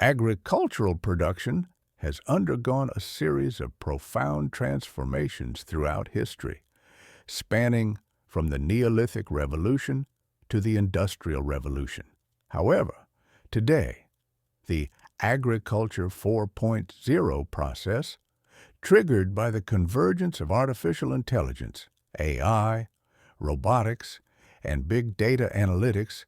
Agricultural production has undergone a series of profound transformations throughout history, spanning from the Neolithic Revolution to the Industrial Revolution. However, today, the Agriculture 4.0 process, triggered by the convergence of artificial intelligence, AI, robotics, and big data analytics,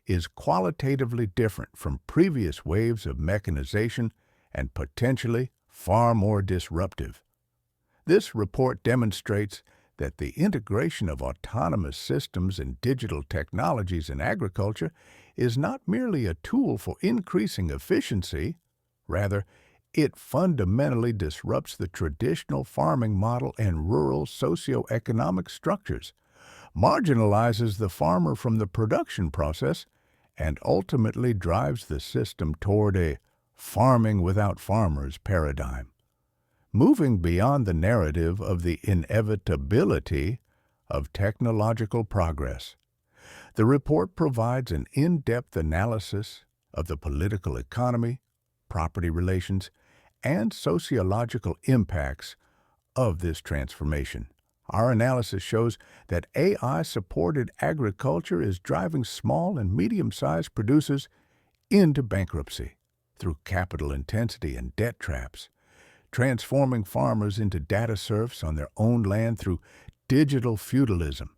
is qualitatively different from previous waves of mechanization and potentially far more disruptive. This report demonstrates that the integration of autonomous systems and digital technologies in agriculture is not merely a tool for increasing efficiency, rather, it fundamentally disrupts the traditional farming model and rural socioeconomic structures, marginalizes the farmer from the production process, and ultimately drives the system toward a farming without farmers paradigm. Moving beyond the narrative of the inevitability of technological progress, the report provides an in-depth analysis of the political economy, property relations, and sociological impacts of this transformation. Our analysis shows that AI-supported agriculture is driving small and medium-sized producers into bankruptcy through capital intensity and debt traps, transforming farmers into data serfs on their own land through digital feudalism,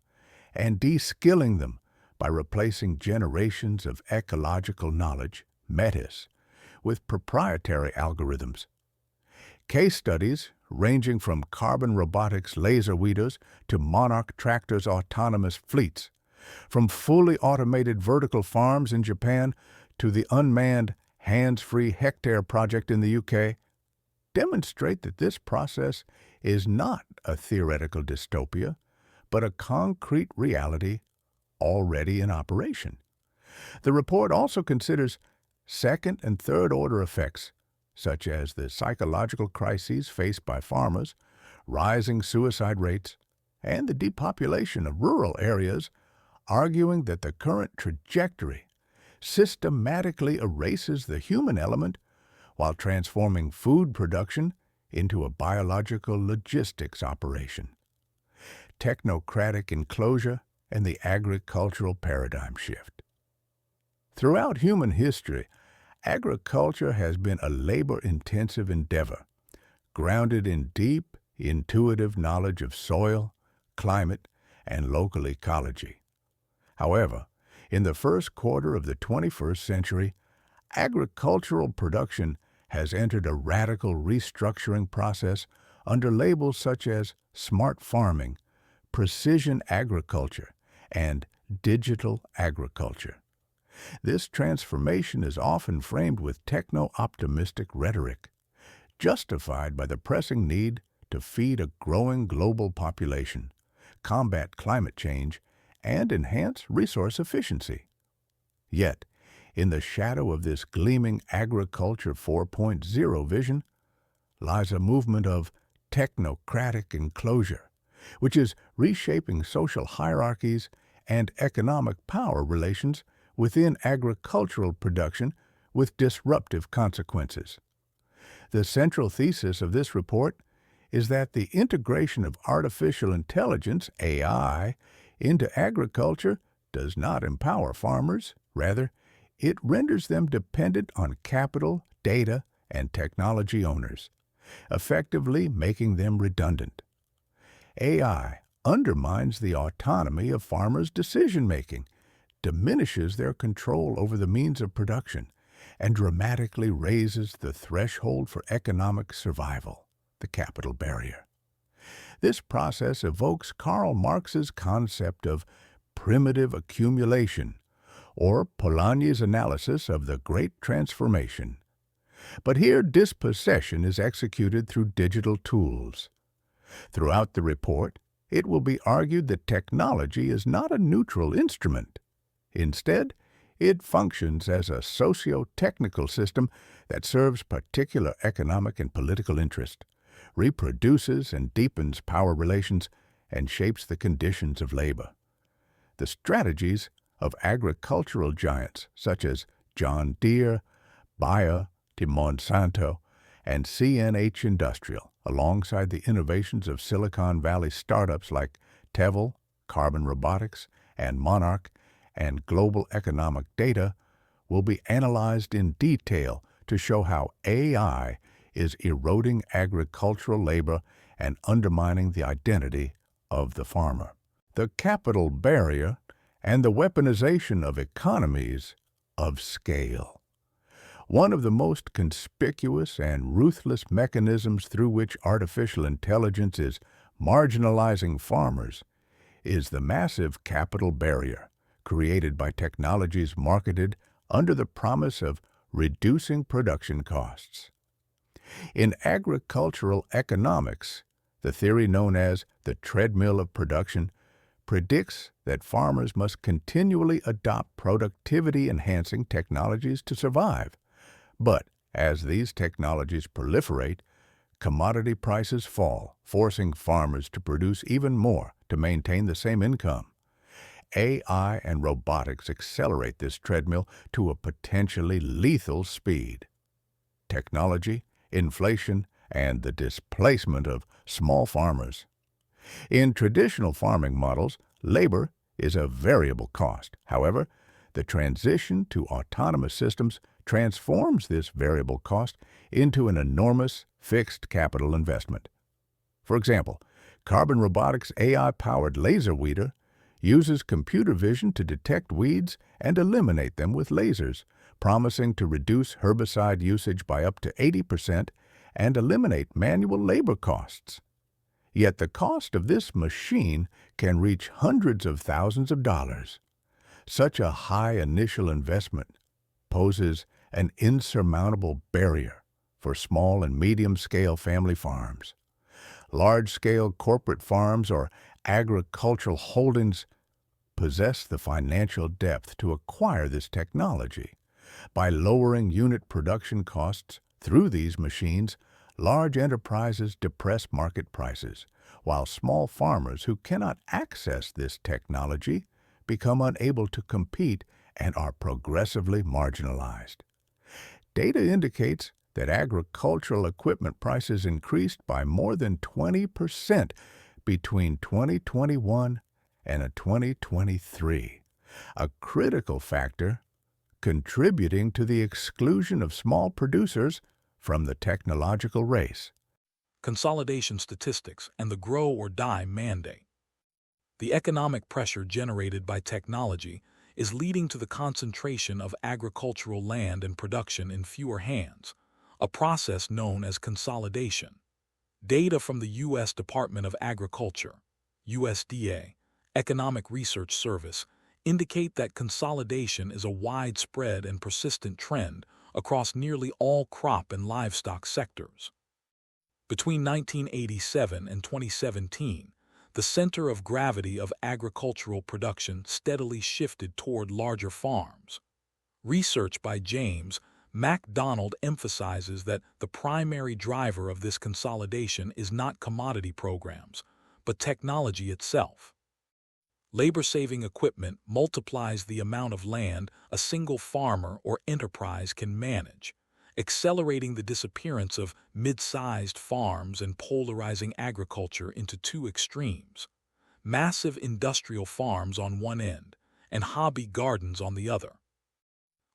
and de-skilling them by replacing generations of ecological knowledge, METIS, with proprietary algorithms. Case studies ranging from carbon robotics laser weeders to Monarch Tractor's autonomous fleets, from fully automated vertical farms in Japan to the unmanned hands-free hectare project in the UK, demonstrate that this process is not a theoretical dystopia, but a concrete reality already in operation. The report also considers second and third order effects, such as the psychological crises faced by farmers, rising suicide rates, and the depopulation of rural areas, arguing that the current trajectory systematically erases the human element while transforming food production into a biological logistics operation. Technocratic enclosure and the agricultural paradigm shift. Throughout human history, agriculture has been a labor-intensive endeavor, grounded in deep, intuitive knowledge of soil, climate, and local ecology. However, in the first quarter of the 21st century, agricultural production has entered a radical restructuring process under labels such as smart farming, precision agriculture, and digital agriculture. This transformation is often framed with techno-optimistic rhetoric, justified by the pressing need to feed a growing global population, combat climate change, and enhance resource efficiency. Yet, in the shadow of this gleaming Agriculture 4.0 vision lies a movement of technocratic enclosure, which is reshaping social hierarchies and economic power relations within agricultural production with disruptive consequences. The central thesis of this report is that the integration of artificial intelligence, AI, into agriculture does not empower farmers. Rather, it renders them dependent on capital, data, and technology owners, effectively making them redundant. AI undermines the autonomy of farmers' decision-making, diminishes their control over the means of production, and dramatically raises the threshold for economic survival, the capital barrier. This process evokes Karl Marx's concept of primitive accumulation, or Polanyi's analysis of the Great Transformation. But here dispossession is executed through digital tools. Throughout the report, it will be argued that technology is not a neutral instrument. Instead, it functions as a socio-technical system that serves particular economic and political interest, reproduces and deepens power relations, and shapes the conditions of labor. The strategies of agricultural giants such as John Deere, Bayer, to Monsanto and CNH Industrial, alongside the innovations of Silicon Valley startups like Tevel, Carbon Robotics, and Monarch, and global economic data, will be analyzed in detail to show how AI is eroding agricultural labor and undermining the identity of the farmer. The capital barrier and the weaponization of economies of scale. One of the most conspicuous and ruthless mechanisms through which artificial intelligence is marginalizing farmers is the massive capital barrier created by technologies marketed under the promise of reducing production costs. In agricultural economics, the theory known as the treadmill of production predicts that farmers must continually adopt productivity-enhancing technologies to survive. But as these technologies proliferate, commodity prices fall, forcing farmers to produce even more to maintain the same income. AI and robotics accelerate this treadmill to a potentially lethal speed. Technology, inflation, and the displacement of small farmers. In traditional farming models, labor is a variable cost. However, the transition to autonomous systems transforms this variable cost into an enormous fixed capital investment. For example, Carbon Robotics' AI-powered laser weeder uses computer vision to detect weeds and eliminate them with lasers, promising to reduce herbicide usage by up to 80% and eliminate manual labor costs. Yet the cost of this machine can reach hundreds of thousands of dollars. Such a high initial investment poses an insurmountable barrier for small and medium-scale family farms. Large-scale corporate farms or agricultural holdings possess the financial depth to acquire this technology. By lowering unit production costs through these machines, large enterprises depress market prices, while small farmers who cannot access this technology become unable to compete and are progressively marginalized. Data indicates that agricultural equipment prices increased by more than 20% between 2021 and 2023, a critical factor contributing to the exclusion of small producers from the technological race. Consolidation statistics and the grow or die mandate. The economic pressure generated by technology is leading to the concentration of agricultural land and production in fewer hands, a process known as consolidation. Data from the U.S. Department of Agriculture, USDA, Economic Research Service, indicate that consolidation is a widespread and persistent trend across nearly all crop and livestock sectors. Between 1987 and 2017, the center of gravity of agricultural production steadily shifted toward larger farms. Research by James MacDonald emphasizes that the primary driver of this consolidation is not commodity programs, but technology itself. Labor-saving equipment multiplies the amount of land a single farmer or enterprise can manage, accelerating the disappearance of mid-sized farms and polarizing agriculture into two extremes: massive industrial farms on one end and hobby gardens on the other.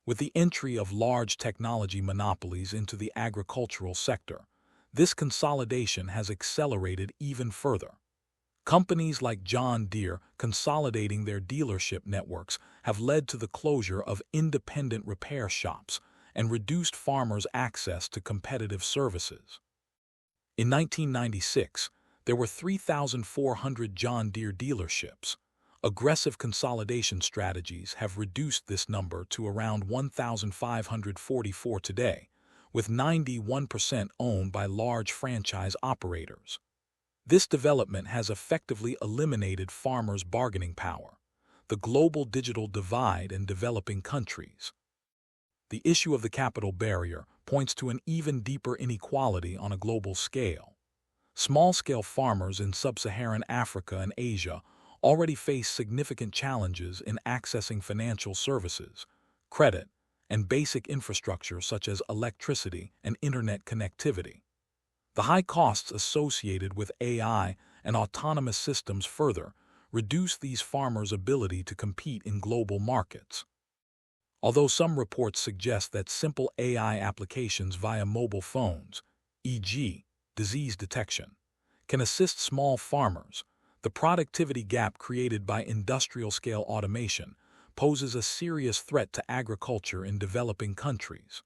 With the entry of large technology monopolies into the agricultural sector, this consolidation has accelerated even further. Companies like John Deere consolidating their dealership networks have led to the closure of independent repair shops and reduced farmers' access to competitive services. In 1996, there were 3,400 John Deere dealerships. Aggressive consolidation strategies have reduced this number to around 1,544 today, with 91% owned by large franchise operators. This development has effectively eliminated farmers' bargaining power, the global digital divide in developing countries. The issue of the capital barrier points to an even deeper inequality on a global scale. Small-scale farmers in sub-Saharan Africa and Asia already face significant challenges in accessing financial services, credit, and basic infrastructure such as electricity and internet connectivity. The high costs associated with AI and autonomous systems further reduce these farmers' ability to compete in global markets. Although some reports suggest that simple AI applications via mobile phones, e.g., disease detection, can assist small farmers, the productivity gap created by industrial-scale automation poses a serious threat to agriculture in developing countries.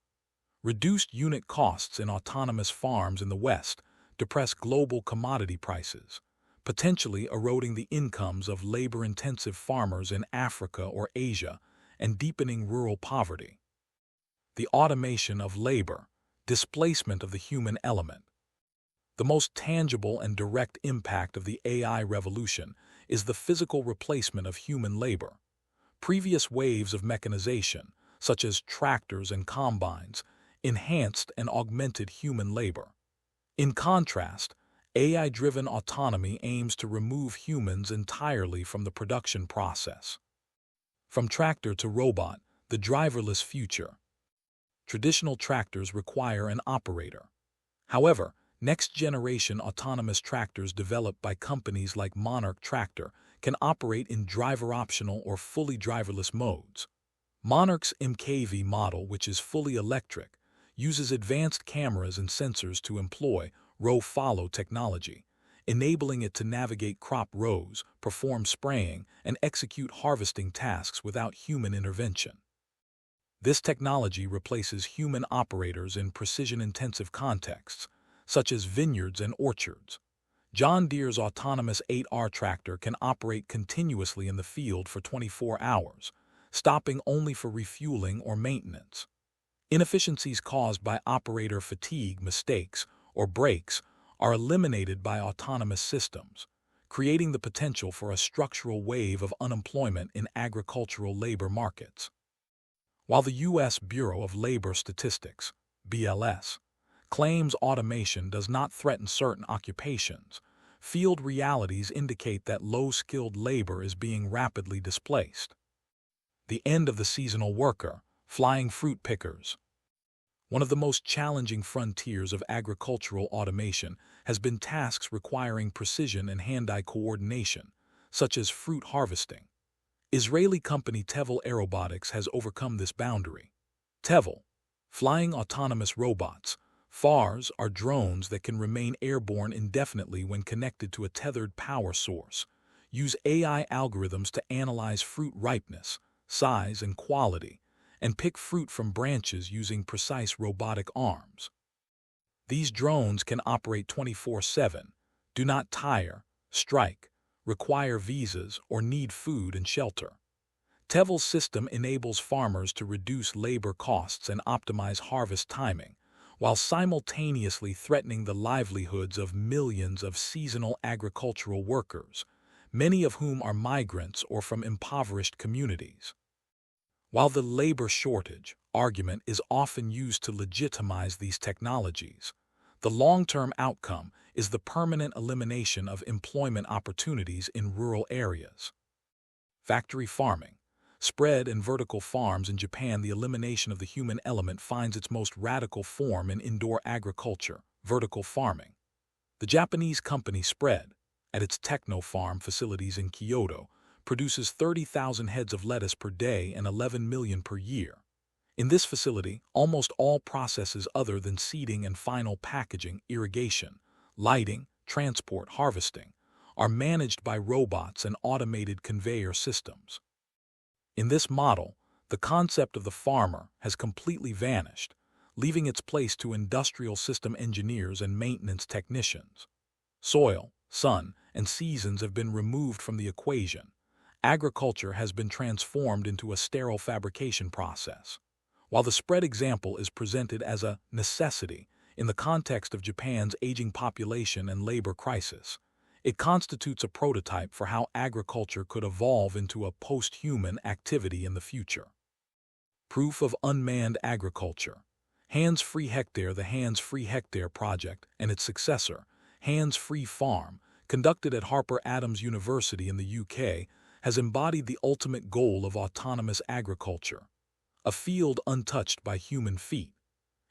Reduced unit costs in autonomous farms in the West depress global commodity prices, potentially eroding the incomes of labor-intensive farmers in Africa or Asia and deepening rural poverty. The automation of labor, displacement of the human element. The most tangible and direct impact of the AI revolution is the physical replacement of human labor. Previous waves of mechanization, such as tractors and combines, enhanced and augmented human labor. In contrast, AI-driven autonomy aims to remove humans entirely from the production process. From tractor to robot, the driverless future. Traditional tractors require an operator. However, next-generation autonomous tractors developed by companies like Monarch Tractor can operate in driver-optional or fully driverless modes. Monarch's MKV model, which is fully electric, uses advanced cameras and sensors to employ row-follow technology, enabling it to navigate crop rows, perform spraying, and execute harvesting tasks without human intervention. This technology replaces human operators in precision-intensive contexts, such as vineyards and orchards. John Deere's autonomous 8R tractor can operate continuously in the field for 24 hours, stopping only for refueling or maintenance. Inefficiencies caused by operator fatigue, mistakes, or breaks are eliminated by autonomous systems, creating the potential for a structural wave of unemployment in agricultural labor markets. While the U.S. Bureau of Labor Statistics, BLS, claims automation does not threaten certain occupations, field realities indicate that low-skilled labor is being rapidly displaced. The end of the seasonal worker, flying fruit pickers. One of the most challenging frontiers of agricultural automation has been tasks requiring precision and hand-eye coordination, such as fruit harvesting. Israeli company Tevel Aerobotics has overcome this boundary. Tevel, flying autonomous robots, FARs are drones that can remain airborne indefinitely when connected to a tethered power source, use AI algorithms to analyze fruit ripeness, size, and quality, and pick fruit from branches using precise robotic arms. These drones can operate 24/7, do not tire, strike, require visas, or need food and shelter. Tevel's system enables farmers to reduce labor costs and optimize harvest timing, while simultaneously threatening the livelihoods of millions of seasonal agricultural workers, many of whom are migrants or from impoverished communities. While the labor shortage argument is often used to legitimize these technologies, the long-term outcome is the permanent elimination of employment opportunities in rural areas. Factory farming. Spread and vertical farms in Japan. The elimination of the human element finds its most radical form in indoor agriculture, vertical farming. The Japanese company Spread, at its Techno Farm facilities in Kyoto, produces 30,000 heads of lettuce per day and 11 million per year. In this facility, almost all processes other than seeding and final packaging, irrigation, lighting, transport, harvesting, are managed by robots and automated conveyor systems. In this model, the concept of the farmer has completely vanished, leaving its place to industrial system engineers and maintenance technicians. Soil, sun, and seasons have been removed from the equation. Agriculture has been transformed into a sterile fabrication process. While the Spread example is presented as a necessity in the context of Japan's aging population and labor crisis, it constitutes a prototype for how agriculture could evolve into a post-human activity in the future. Proof of unmanned agriculture. Hands-Free Hectare. The Hands-Free Hectare project and its successor, Hands-Free Farm, conducted at Harper Adams University in the UK, has embodied the ultimate goal of autonomous agriculture. a field untouched by human feet.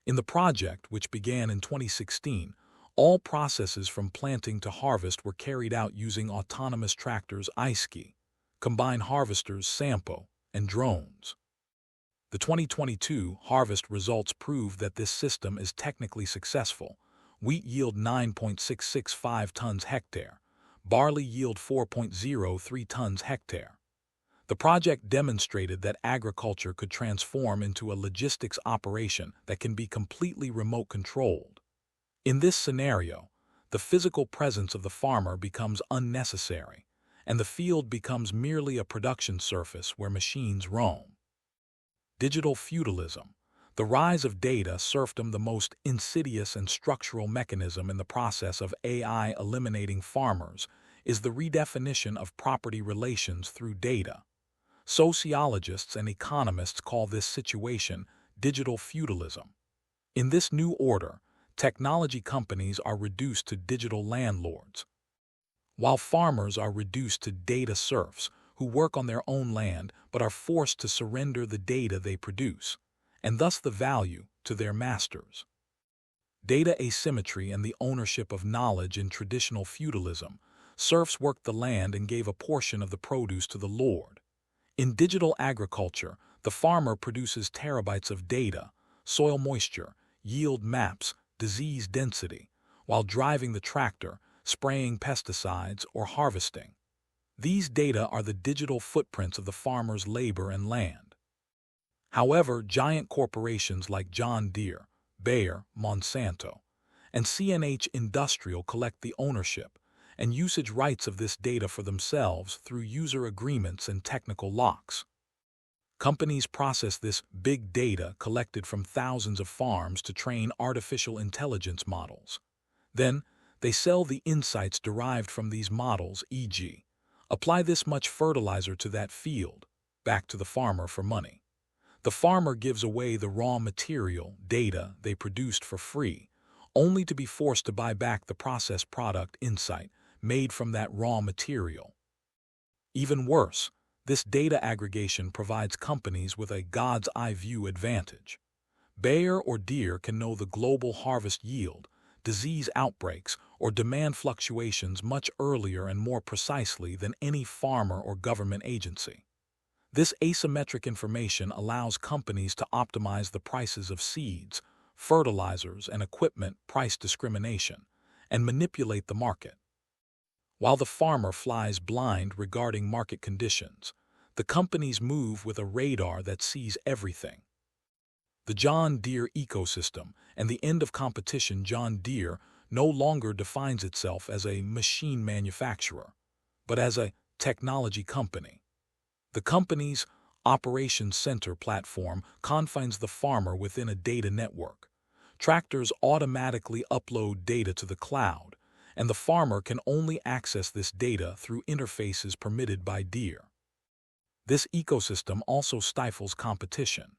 In the project, which began in 2016, all processes from planting to harvest were carried out using autonomous tractors ISKI, combined harvesters Sampo, and drones. The 2022 harvest results prove that this system is technically successful. Wheat yield 9.665 tons hectare, barley yield 4.03 tons hectare. The project demonstrated that agriculture could transform into a logistics operation that can be completely remote controlled. In this scenario, the physical presence of the farmer becomes unnecessary, and the field becomes merely a production surface where machines roam. Digital feudalism, the rise of data serfdom, the most insidious and structural mechanism in the process of AI eliminating farmers, is the redefinition of property relations through data. Sociologists and economists call this situation digital feudalism. In this new order, technology companies are reduced to digital landlords, while farmers are reduced to data serfs who work on their own land but are forced to surrender the data they produce, and thus the value, to their masters. Data asymmetry and the ownership of knowledge. In traditional feudalism, serfs worked the land and gave a portion of the produce to the lord. In digital agriculture, the farmer produces terabytes of data, soil moisture, yield maps, disease density, while driving the tractor, spraying pesticides, or harvesting. These data are the digital footprints of the farmer's labor and land. However, giant corporations like John Deere, Bayer, Monsanto, and CNH Industrial collect the ownership and usage rights of this data for themselves through user agreements and technical locks. Companies process this big data collected from thousands of farms to train artificial intelligence models. Then, they sell the insights derived from these models, e.g., apply this much fertilizer to that field, back to the farmer for money. The farmer gives away the raw material, data, they produced for free, only to be forced to buy back the processed product insight made from that raw material. Even worse, this data aggregation provides companies with a God's eye view advantage. Bayer or Deere can know the global harvest yield, disease outbreaks, or demand fluctuations much earlier and more precisely than any farmer or government agency. This asymmetric information allows companies to optimize the prices of seeds, fertilizers, and equipment price discrimination, and manipulate the market. While the farmer flies blind regarding market conditions, the companies move with a radar that sees everything. The John Deere ecosystem and the end of competition. John Deere no longer defines itself as a machine manufacturer, but as a technology company. The company's Operations Center platform confines the farmer within a data network. Tractors automatically upload data to the cloud, and the farmer can only access this data through interfaces permitted by Deere. This ecosystem also stifles competition.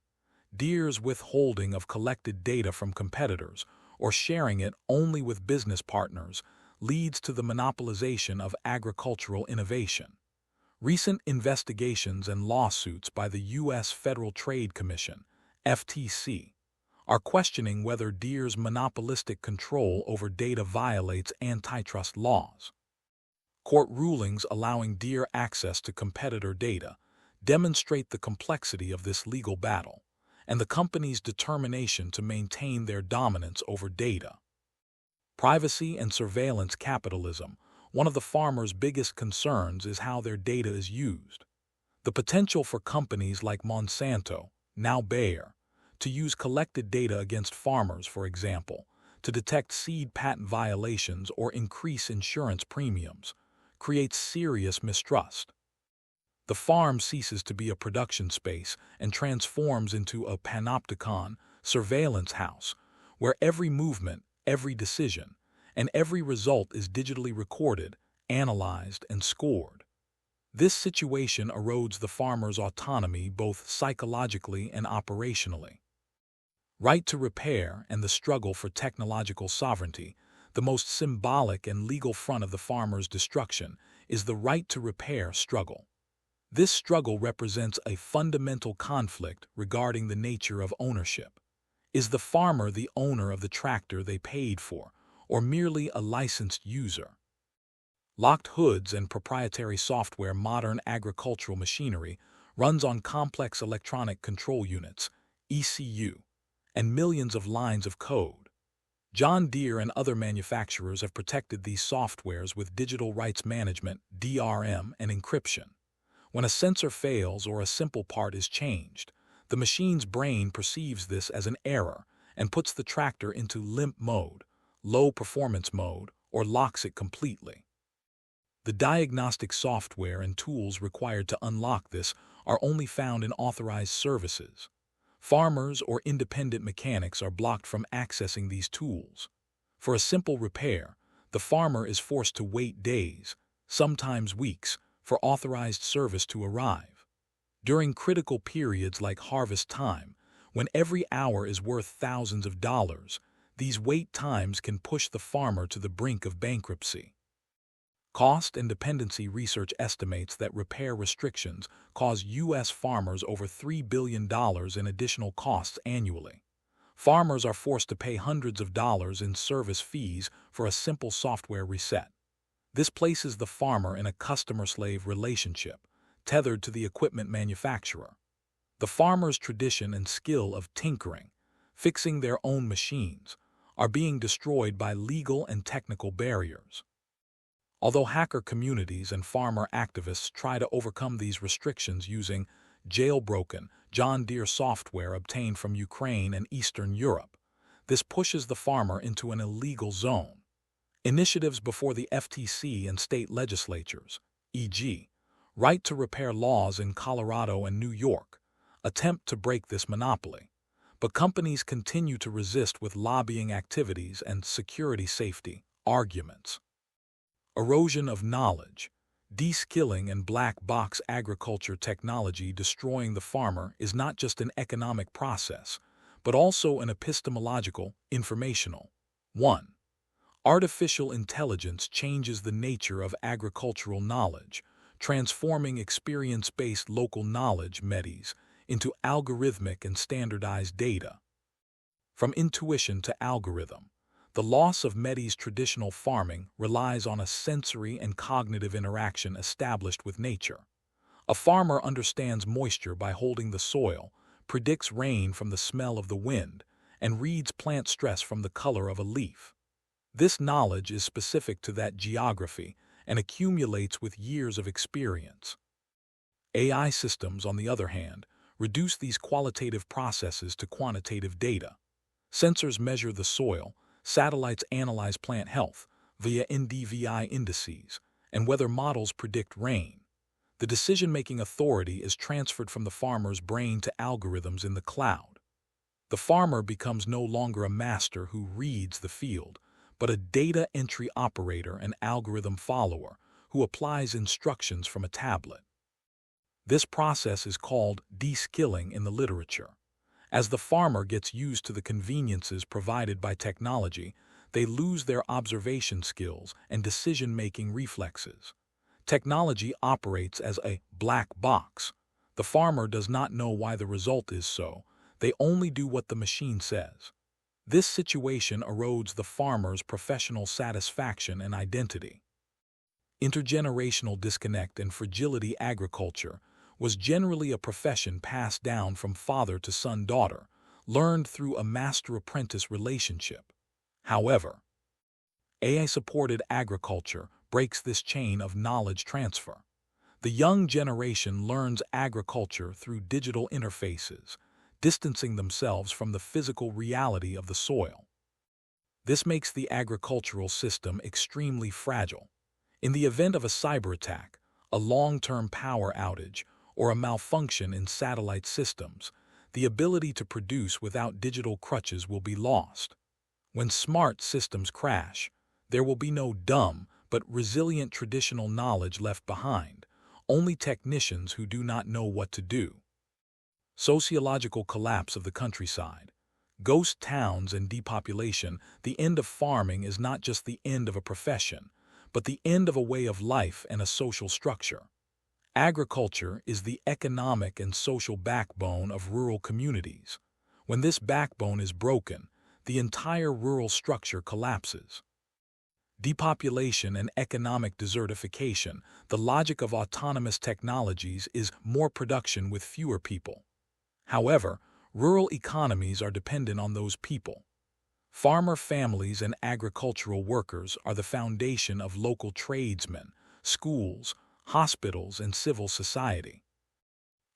Deere's withholding of collected data from competitors or sharing it only with business partners leads to the monopolization of agricultural innovation. Recent investigations and lawsuits by the U.S. Federal Trade Commission, FTC, are questioning whether Deere's monopolistic control over data violates antitrust laws. Court rulings allowing Deere access to competitor data demonstrate the complexity of this legal battle and the company's determination to maintain their dominance over data. Privacy and surveillance capitalism. One of the farmers' biggest concerns is how their data is used. The potential for companies like Monsanto, now Bayer, to use collected data against farmers, for example, to detect seed patent violations or increase insurance premiums, creates serious mistrust. The farm ceases to be a production space and transforms into a panopticon, surveillance house, where every movement, every decision, and every result is digitally recorded, analyzed, and scored. This situation erodes the farmer's autonomy both psychologically and operationally. Right to repair and the struggle for technological sovereignty. The most symbolic and legal front of the farmer's destruction is the right to repair struggle. This struggle represents a fundamental conflict regarding the nature of ownership. Is the farmer the owner of the tractor they paid for, or merely a licensed user? Locked hoods and proprietary software. Modern agricultural machinery runs on complex electronic control units, ECU, and millions of lines of code. John Deere and other manufacturers have protected these softwares with digital rights management, DRM, and encryption. When a sensor fails or a simple part is changed, the machine's brain perceives this as an error and puts the tractor into limp mode, low performance mode, or locks it completely. The diagnostic software and tools required to unlock this are only found in authorized services. Farmers or independent mechanics are blocked from accessing these tools. For a simple repair, the farmer is forced to wait days, sometimes weeks, for authorized service to arrive. During critical periods like harvest time, when every hour is worth thousands of dollars, these wait times can push the farmer to the brink of bankruptcy. Cost and dependency research estimates that repair restrictions cause U.S. farmers over $3 billion in additional costs annually. Farmers are forced to pay hundreds of dollars in service fees for a simple software reset. This places the farmer in a customer-slave relationship, tethered to the equipment manufacturer. The farmer's tradition and skill of tinkering, fixing their own machines, are being destroyed by legal and technical barriers. Although hacker communities and farmer activists try to overcome these restrictions using jailbroken John Deere software obtained from Ukraine and Eastern Europe, this pushes the farmer into an illegal zone. Initiatives before the FTC and state legislatures, e.g., right to repair laws in Colorado and New York, attempt to break this monopoly, but companies continue to resist with lobbying activities and security safety arguments. Erosion of knowledge, de-skilling and black box agriculture technology destroying the farmer is not just an economic process, but also an epistemological, informational one. Artificial intelligence changes the nature of agricultural knowledge, transforming experience-based local knowledge (MEDIs) into algorithmic and standardized data. From intuition to algorithm, the loss of MEDI's traditional farming relies on a sensory and cognitive interaction established with nature. A farmer understands moisture by holding the soil, predicts rain from the smell of the wind, and reads plant stress from the color of a leaf. This knowledge is specific to that geography and accumulates with years of experience. AI systems, on the other hand, reduce these qualitative processes to quantitative data. Sensors measure the soil, satellites analyze plant health via NDVI indices, and weather models predict rain. The decision-making authority is transferred from the farmer's brain to algorithms in the cloud. The farmer becomes no longer a master who reads the field, but a data entry operator and algorithm follower who applies instructions from a tablet. This process is called de-skilling in the literature. As the farmer gets used to the conveniences provided by technology, they lose their observation skills and decision-making reflexes. Technology operates as a black box. The farmer does not know why the result is so. They only do what the machine says. This situation erodes the farmer's professional satisfaction and identity. Intergenerational disconnect and fragility. Agriculture was generally a profession passed down from father to son-daughter, learned through a master-apprentice relationship. However, AI-supported agriculture breaks this chain of knowledge transfer. The young generation learns agriculture through digital interfaces, distancing themselves from the physical reality of the soil. This makes the agricultural system extremely fragile. In the event of a cyber attack, a long-term power outage, or a malfunction in satellite systems, the ability to produce without digital crutches will be lost. When smart systems crash, there will be no dumb but resilient traditional knowledge left behind, only technicians who do not know what to do. Sociological collapse of the countryside. Ghost towns and depopulation. The end of farming is not just the end of a profession, but the end of a way of life and a social structure. Agriculture is the economic and social backbone of rural communities. When this backbone is broken, the entire rural structure collapses. Depopulation and economic desertification. The logic of autonomous technologies is more production with fewer people. However, rural economies are dependent on those people. Farmer families and agricultural workers are the foundation of local tradesmen, schools, hospitals, and civil society.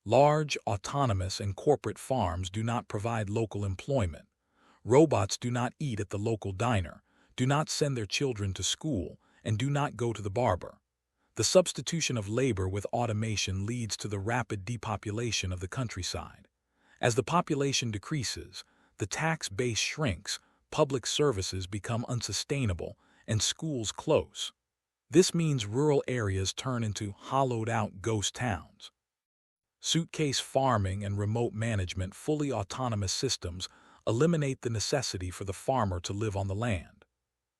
Large, autonomous, and corporate farms do not provide local employment. Robots do not eat at the local diner, do not send their children to school, and do not go to the barber. The substitution of labor with automation leads to the rapid depopulation of the countryside. As the population decreases, the tax base shrinks, public services become unsustainable, and schools close. This means rural areas turn into hollowed-out ghost towns. Suitcase farming and remote management. Fully autonomous systems eliminate the necessity for the farmer to live on the land.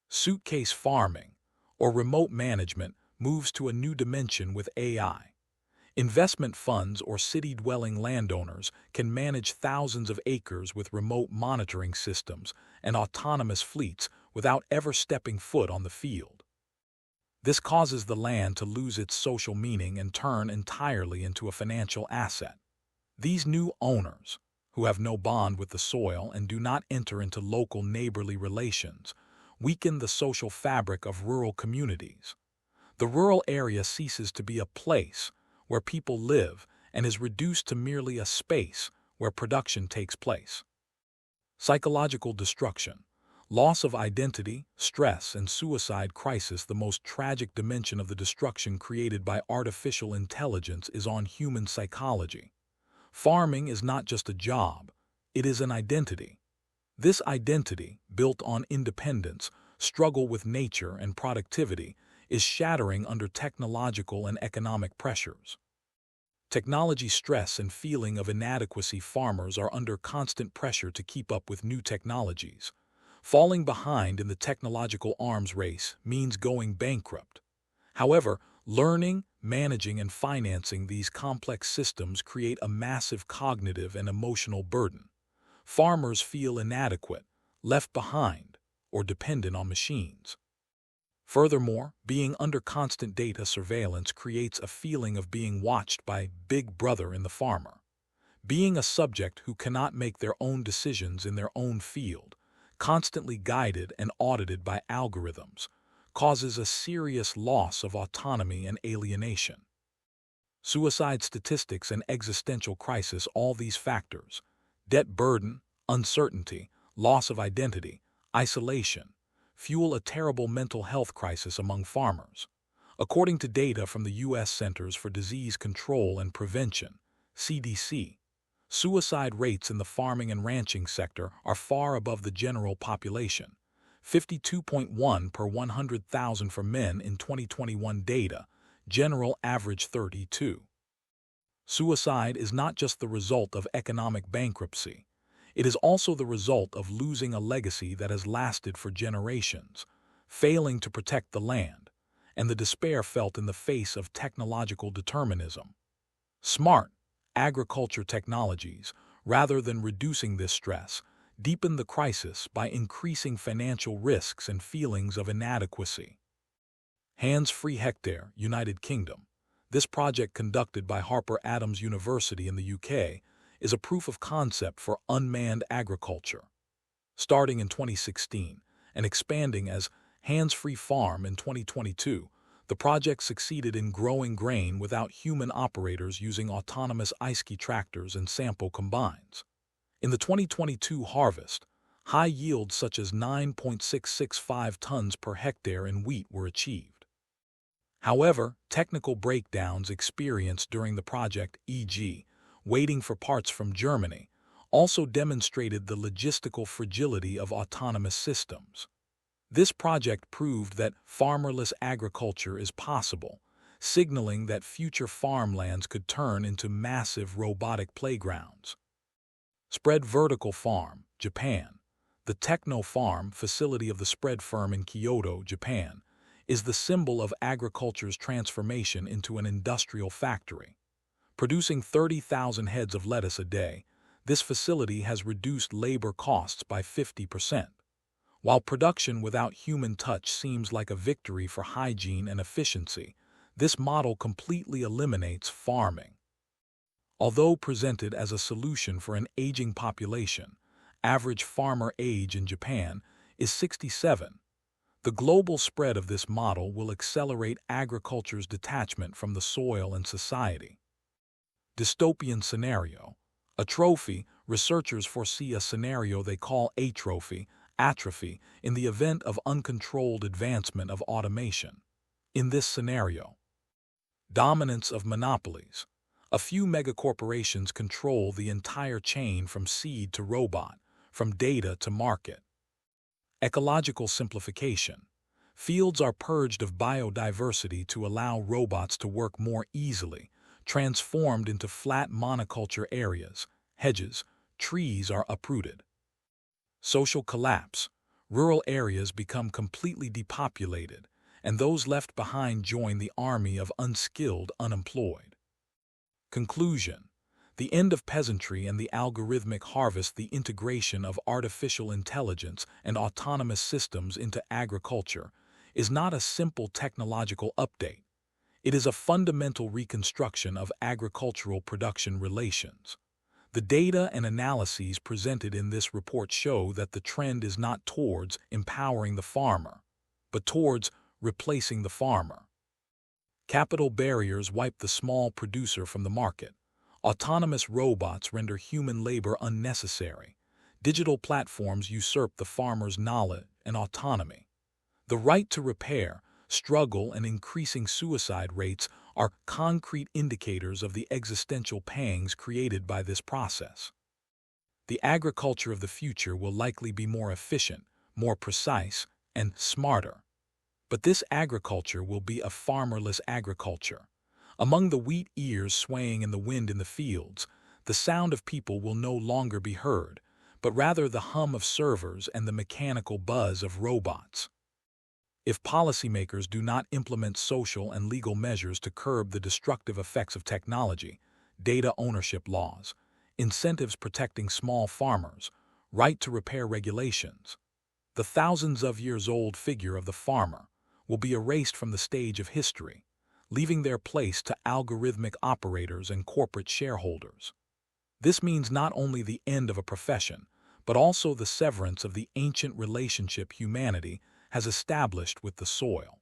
Suitcase farming, or remote management, moves to a new dimension with AI. Investment funds or city-dwelling landowners can manage thousands of acres with remote monitoring systems and autonomous fleets without ever stepping foot on the field. This causes the land to lose its social meaning and turn entirely into a financial asset. These new owners, who have no bond with the soil and do not enter into local neighborly relations, weaken the social fabric of rural communities. The rural area ceases to be a place where people live and is reduced to merely a space where production takes place. Psychological destruction. Loss of identity, stress, and suicide crisis. The most tragic dimension of the destruction created by artificial intelligence is on human psychology. Farming is not just a job, it is an identity. This identity, built on independence, struggle with nature, and productivity, is shattering under technological and economic pressures. Technology stress and feeling of inadequacy. Farmers are under constant pressure to keep up with new technologies. Falling behind in the technological arms race means going bankrupt. However, learning, managing, and financing these complex systems create a massive cognitive and emotional burden. Farmers feel inadequate, left behind, or dependent on machines. Furthermore, being under constant data surveillance creates a feeling of being watched by Big Brother in the farmer. Being a subject who cannot make their own decisions in their own field, constantly guided and audited by algorithms, causes a serious loss of autonomy and alienation. Suicide statistics and existential crisis. All these factors, debt burden, uncertainty, loss of identity, isolation, fuel a terrible mental health crisis among farmers. According to data from the U.S. Centers for Disease Control and Prevention, CDC, suicide rates in the farming and ranching sector are far above the general population, 52.1 per 100,000 for men in 2021 data, general average 32. Suicide is not just the result of economic bankruptcy. It is also the result of losing a legacy that has lasted for generations, failing to protect the land, and the despair felt in the face of technological determinism. Smart agriculture technologies, rather than reducing this stress, deepen the crisis by increasing financial risks and feelings of inadequacy. Hands-free hectare, United Kingdom. This project, conducted by Harper Adams University in the UK, is a proof of concept for unmanned agriculture. Starting in 2016 and expanding as Hands-Free Farm in 2022, the project succeeded in growing grain without human operators using autonomous iSki tractors and sample combines. In the 2022 harvest, high yields such as 9.665 tons per hectare in wheat were achieved. However, technical breakdowns experienced during the project, e.g., waiting for parts from Germany, also demonstrated the logistical fragility of autonomous systems. This project proved that farmerless agriculture is possible, signaling that future farmlands could turn into massive robotic playgrounds. Spread Vertical Farm, Japan. The Techno Farm facility of the Spread firm in Kyoto, Japan, is the symbol of agriculture's transformation into an industrial factory. Producing 30,000 heads of lettuce a day, this facility has reduced labor costs by 50%. While production without human touch seems like a victory for hygiene and efficiency, this model completely eliminates farming. Although presented as a solution for an aging population, average farmer age in Japan is 67. The global spread of this model will accelerate agriculture's detachment from the soil and society. Dystopian scenario. Atrophy. Researchers foresee a scenario they call atrophy in the event of uncontrolled advancement of automation. In this scenario, dominance of monopolies. A few megacorporations control the entire chain from seed to robot, from data to market. Ecological simplification. Fields are purged of biodiversity to allow robots to work more easily, transformed into flat monoculture areas, hedges, trees are uprooted. Social collapse. Rural areas become completely depopulated, and those left behind join the army of unskilled unemployed. Conclusion. The end of peasantry and the algorithmic harvest, the integration of artificial intelligence and autonomous systems into agriculture, is not a simple technological update. It is a fundamental reconstruction of agricultural production relations. The data and analyses presented in this report show that the trend is not towards empowering the farmer, but towards replacing the farmer. Capital barriers wipe the small producer from the market. Autonomous robots render human labor unnecessary. Digital platforms usurp the farmer's knowledge and autonomy. The right to repair, struggle, and increasing suicide rates are concrete indicators of the existential pangs created by this process. The agriculture of the future will likely be more efficient, more precise, and smarter. But this agriculture will be a farmerless agriculture. Among the wheat ears swaying in the wind in the fields, the sound of people will no longer be heard, but rather the hum of servers and the mechanical buzz of robots. If policymakers do not implement social and legal measures to curb the destructive effects of technology, data ownership laws, incentives protecting small farmers, right to repair regulations, the thousands of years old figure of the farmer will be erased from the stage of history, leaving their place to algorithmic operators and corporate shareholders. This means not only the end of a profession, but also the severance of the ancient relationship humanity has established with the soil.